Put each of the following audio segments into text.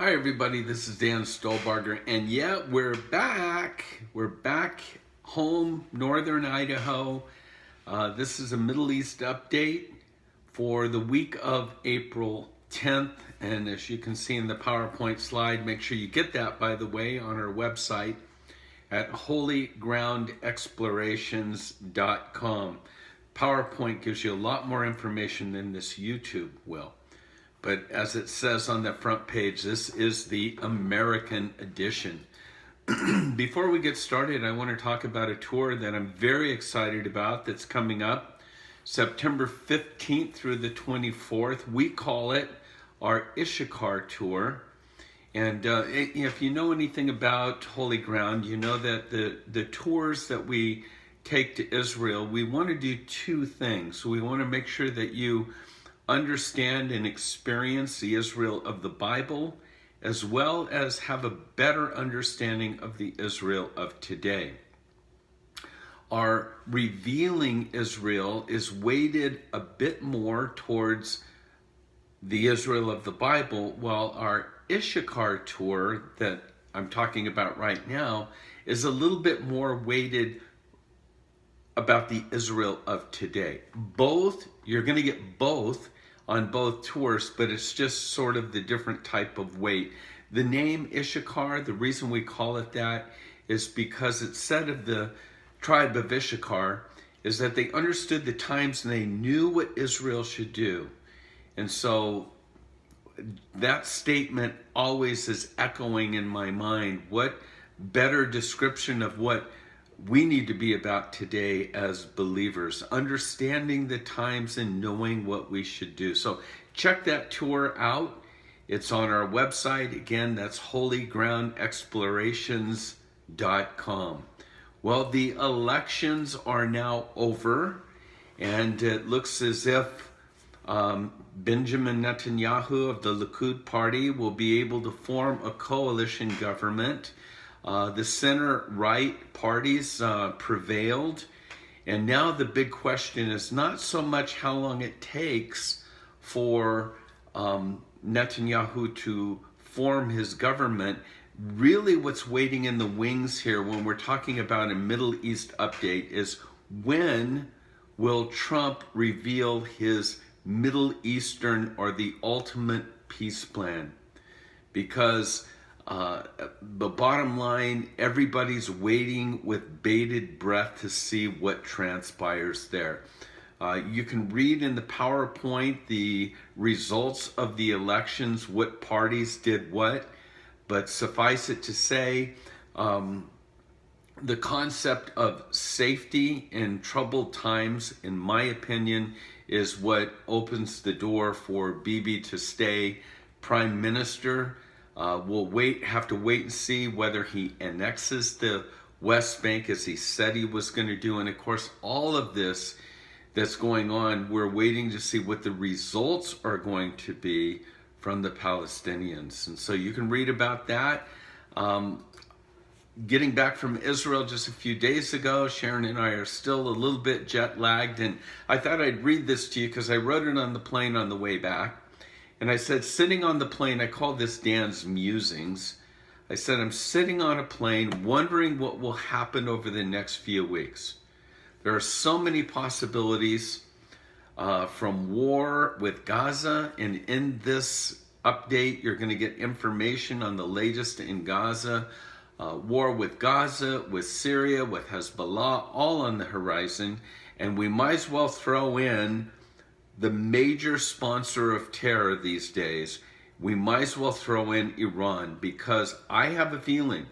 Hi everybody, this is Dan Stolebarger, and yeah, we're back. We're back home, northern Idaho. This is a Middle East update for the week of April 10th, and as you can see in the PowerPoint slide, make sure you get that, by the way, on our website at holygroundexplorations.com. PowerPoint gives you a lot more information than this YouTube will. But as it says on the front page, this is the American edition. Before we get started, I want to talk about a tour that I'm very excited about that's coming up September 15th through the 24th. We call it our Issachar tour. And if you know anything about Holy Ground, you know that the tours that we take to Israel, we want to do two things. We want to make sure that you understand and experience the Israel of the Bible, as well as have a better understanding of the Israel of today. Our revealing Israel is weighted a bit more towards the Israel of the Bible, while our Issachar tour that I'm talking about right now is a little bit more weighted about the Israel of today. Both, you're going to get both on both tours, but it's just sort of the different type of weight. The name Issachar, the reason we call it that is because it's said of the tribe of Issachar is that they understood the times and they knew what Israel should do. And so that statement always is echoing in my mind. What better description of what we need to be about today as believers, understanding the times and knowing what we should do. So check that tour out. It's on our website. Again, that's holygroundexplorations.com. Well, the elections are now over, and it looks as if Benjamin Netanyahu of the Likud party will be able to form a coalition government. The center-right parties prevailed, and now the big question is not so much how long it takes for Netanyahu to form his government. Really what's waiting in the wings here when we're talking about a Middle East update is when will Trump reveal his Middle Eastern or the ultimate peace plan? Because the bottom line, everybody's waiting with bated breath to see what transpires there. You can read in the PowerPoint the results of the elections, what parties did what, but suffice it to say, the concept of safety in troubled times, in my opinion, is what opens the door for Bibi to stay prime minister. We'll have to wait and see whether he annexes the West Bank as he said he was going to do. And of course, all of this that's going on, we're waiting to see what the results are going to be from the Palestinians. And so you can read about that. Getting back from Israel just a few days ago, Sharon and I are still a little bit jet lagged. And I thought I'd read this to you because I wrote it on the plane on the way back. And I said, sitting on the plane, I call this Dan's musings. I said, I'm sitting on a plane wondering what will happen over the next few weeks. There are so many possibilities from war with Gaza. And in this update, you're going to get information on the latest in Gaza. War with Gaza, with Syria, with Hezbollah, all on the horizon. And we might as well throw in the major sponsor of terror these days. We might as well throw in Iran, because I have a feeling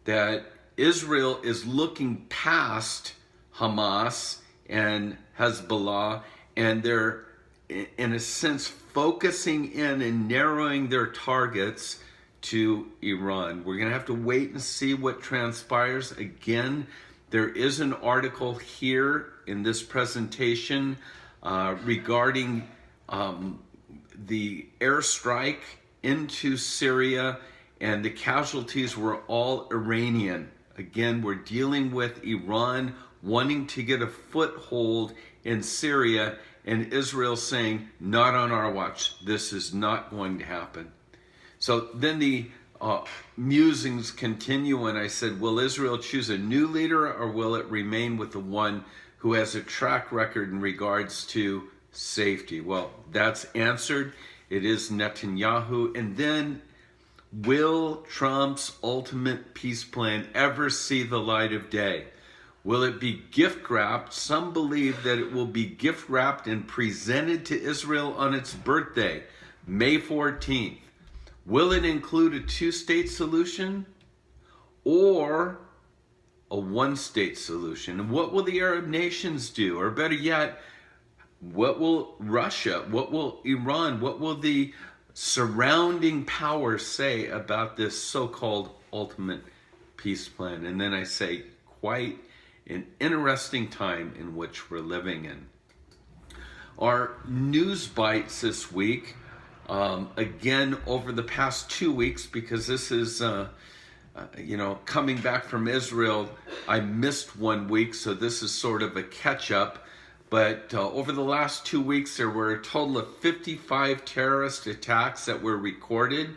that Israel is looking past Hamas and Hezbollah, and they're, in a sense, focusing in and narrowing their targets to Iran. We're going to have to wait and see what transpires. Again, there is an article here in this presentation regarding the airstrike into Syria, and the casualties were all Iranian. Again, we're dealing with Iran wanting to get a foothold in Syria, and Israel saying, not on our watch. This is not going to happen. So then the musings continue, and I said, will Israel choose a new leader, or will it remain with the one who has a track record in regards to safety? Well, that's answered. It is Netanyahu. And then, will Trump's ultimate peace plan ever see the light of day? Will it be gift wrapped? Some believe that it will be gift wrapped and presented to Israel on its birthday, May 14th. Will it include a two-state solution or a one-state solution? And what will the Arab nations do? Or better yet, what will Russia, what will Iran, what will the surrounding powers say about this so-called ultimate peace plan? And then I say, quite an interesting time in which we're living in. Our news bites this week, again over the past 2 weeks, because this is coming back from Israel, I missed 1 week, so this is sort of a catch-up. But over the last 2 weeks, there were a total of 55 terrorist attacks that were recorded,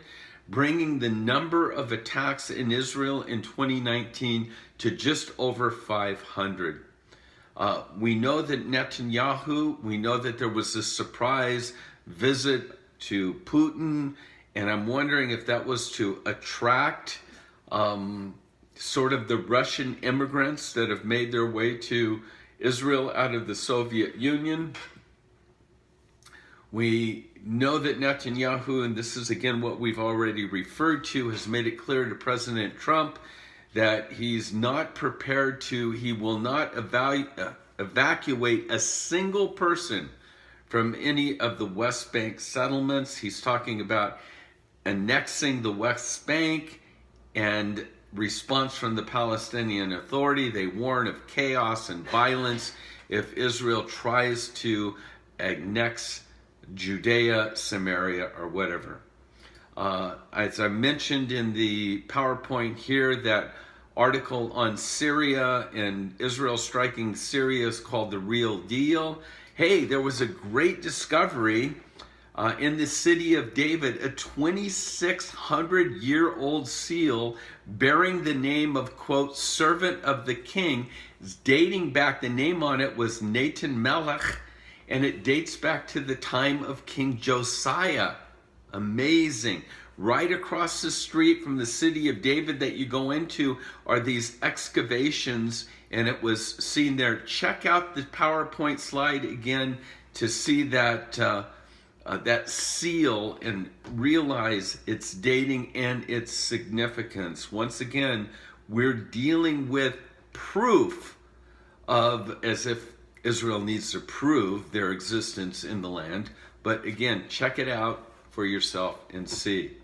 bringing the number of attacks in Israel in 2019 to just over 500. We know that Netanyahu, we know that there was a surprise visit to Putin, and I'm wondering if that was to attract sort of the Russian immigrants that have made their way to Israel out of the Soviet Union. We know that Netanyahu, and this is again what we've already referred to, has made it clear to President Trump that he's not prepared to, he will not evacuate a single person from any of the West Bank settlements. He's talking about annexing the West Bank, and response from the Palestinian Authority. They warn of chaos and violence if Israel tries to annex Judea, Samaria, or whatever. As I mentioned in the PowerPoint here, that article on Syria and Israel striking Syria is called The Real Deal. Hey, there was a great discovery in the city of David, a 2,600-year-old seal bearing the name of, quote, servant of the king, dating back, the name on it was Nathan Melech, and it dates back to the time of King Josiah. Amazing. Right across the street from the city of David that you go into are these excavations, and it was seen there. Check out the PowerPoint slide again to see that that seal and realize its dating and its significance. Once again, we're dealing with proof of, as if Israel needs to prove their existence in the land. But again, check it out for yourself and see.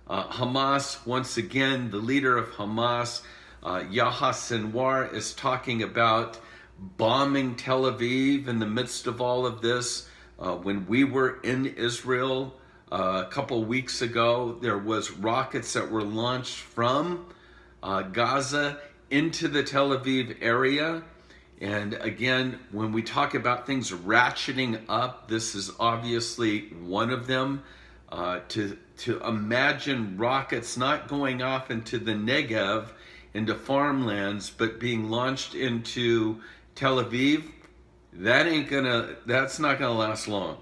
Hamas, once again, the leader of Hamas, Yahya Sinwar, is talking about bombing Tel Aviv in the midst of all of this. When we were in Israel a couple weeks ago, there was rockets that were launched from Gaza into the Tel Aviv area. And again, when we talk about things ratcheting up, this is obviously one of them. To imagine rockets not going off into the Negev, into farmlands, but being launched into Tel Aviv, that's not gonna last long.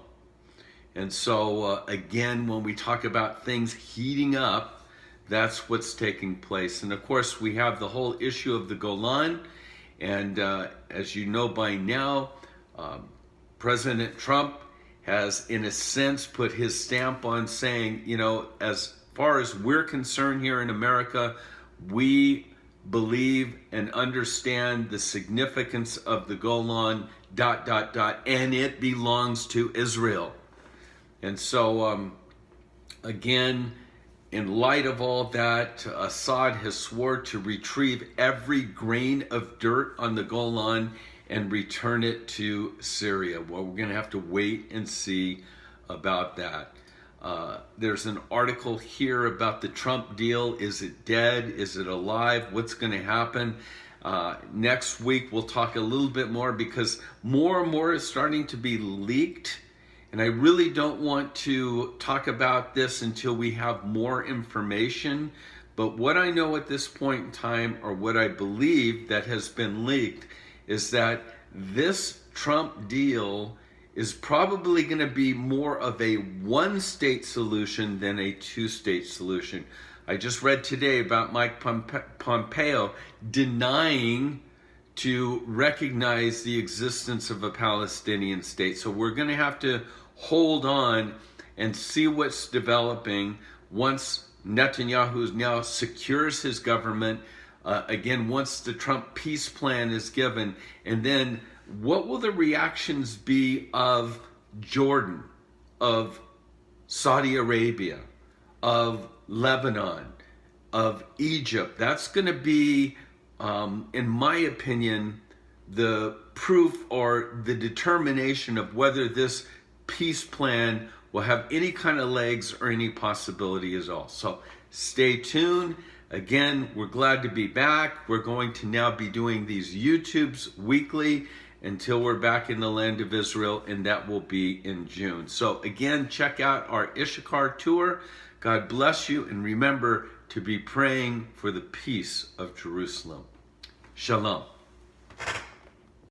And so again, when we talk about things heating up, that's what's taking place. And of course, we have the whole issue of the Golan. And as you know by now, President Trump has, in a sense, put his stamp on saying, as far as we're concerned here in America, we believe and understand the significance of the Golan, ... and it belongs to Israel. And so, again, in light of all that, Assad has sworn to retrieve every grain of dirt on the Golan and return it to Syria. Well, we're going to have to wait and see about that. There's an article here about the Trump deal. Is it dead? Is it alive? What's going to happen? Next week, we'll talk a little bit more, because more and more is starting to be leaked. And I really don't want to talk about this until we have more information. But what I know at this point in time, or what I believe that has been leaked, is that this Trump deal is probably going to be more of a one-state solution than a two-state solution. I just read today about Mike Pompeo denying to recognize the existence of a Palestinian state. So we're going to have to hold on and see what's developing once Netanyahu now secures his government. Again, once the Trump peace plan is given, and then what will the reactions be of Jordan, of Saudi Arabia, of Lebanon, of Egypt? That's going to be, in my opinion, the proof or the determination of whether this peace plan will have any kind of legs or any possibility at all. So stay tuned. Again, we're glad to be back. We're going to now be doing these YouTubes weekly until we're back in the land of Israel, and that will be in June. So again, check out our Issachar tour. God bless you, and remember to be praying for the peace of Jerusalem. Shalom.